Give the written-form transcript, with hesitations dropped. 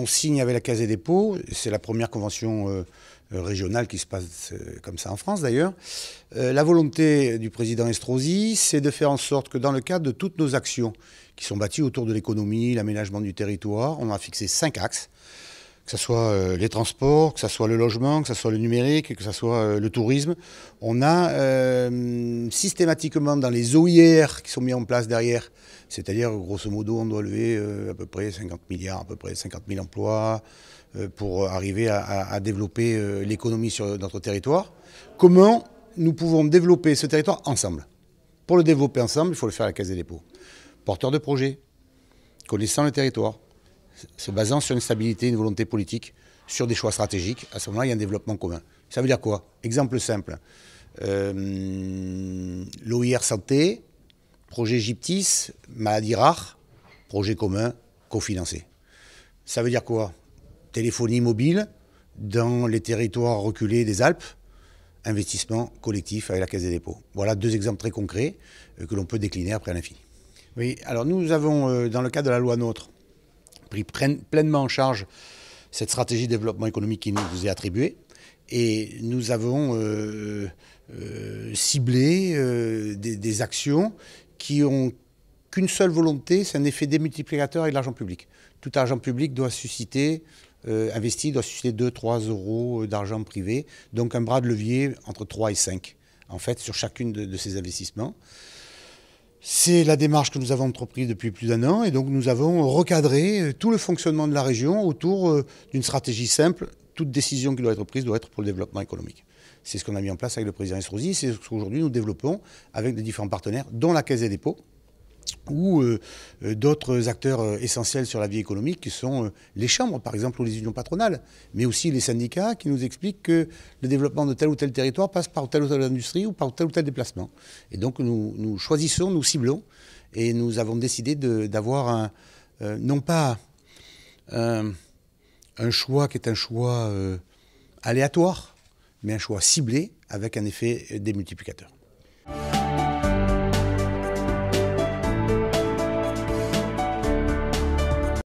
on signe avec la Caisse des dépôts, c'est la première convention régionale qui se passe comme ça en France d'ailleurs. La volonté du président Estrosi, c'est de faire en sorte que dans le cadre de toutes nos actions qui sont bâties autour de l'économie, l'aménagement du territoire, on a fixé 5 axes, que ce soit les transports, que ce soit le logement, que ce soit le numérique, que ce soit le tourisme. On a systématiquement dans les OIR qui sont mis en place derrière, c'est-à-dire grosso modo on doit lever à peu près 50 milliards, à peu près 50 000 emplois pour arriver à développer l'économie sur notre territoire. Comment nous pouvons développer ce territoire ensemble? Pour le développer ensemble, il faut le faire à la Caisse des dépôts. Porteur de projet, connaissant le territoire, se basant sur une stabilité, une volonté politique, sur des choix stratégiques, à ce moment-là, il y a un développement commun. Ça veut dire quoi? Exemple simple. L'OIR santé, projet Gyptis, maladies rares, projet commun, cofinancé. Ça veut dire quoi? Téléphonie mobile dans les territoires reculés des Alpes, investissement collectif avec la Caisse des dépôts. Voilà 2 exemples très concrets que l'on peut décliner après à l'infini. Oui, alors nous avons, dans le cadre de la loi NOTRe, pris pleinement en charge cette stratégie de développement économique qui nous est attribuée. Et nous avons ciblé des actions qui ont qu'une seule volonté, c'est un effet démultiplicateur avec l'argent public. Tout argent public doit susciter, investi, doit susciter 2-3 euros d'argent privé. Donc un bras de levier entre 3 et 5, en fait, sur chacune de ces investissements. C'est la démarche que nous avons entreprise depuis plus d'1 an et donc nous avons recadré tout le fonctionnement de la région autour d'une stratégie simple. Toute décision qui doit être prise doit être pour le développement économique. C'est ce qu'on a mis en place avec le président Estrosi, c'est ce qu'aujourd'hui nous développons avec des différents partenaires, dont la Caisse des dépôts, ou d'autres acteurs essentiels sur la vie économique qui sont les chambres, par exemple, ou les unions patronales, mais aussi les syndicats qui nous expliquent que le développement de tel ou tel territoire passe par telle ou telle industrie ou par tel ou tel déplacement. Et donc nous choisissons, nous ciblons, et nous avons décidé d'avoir non pas un choix qui est un choix aléatoire, mais un choix ciblé avec un effet démultiplicateur.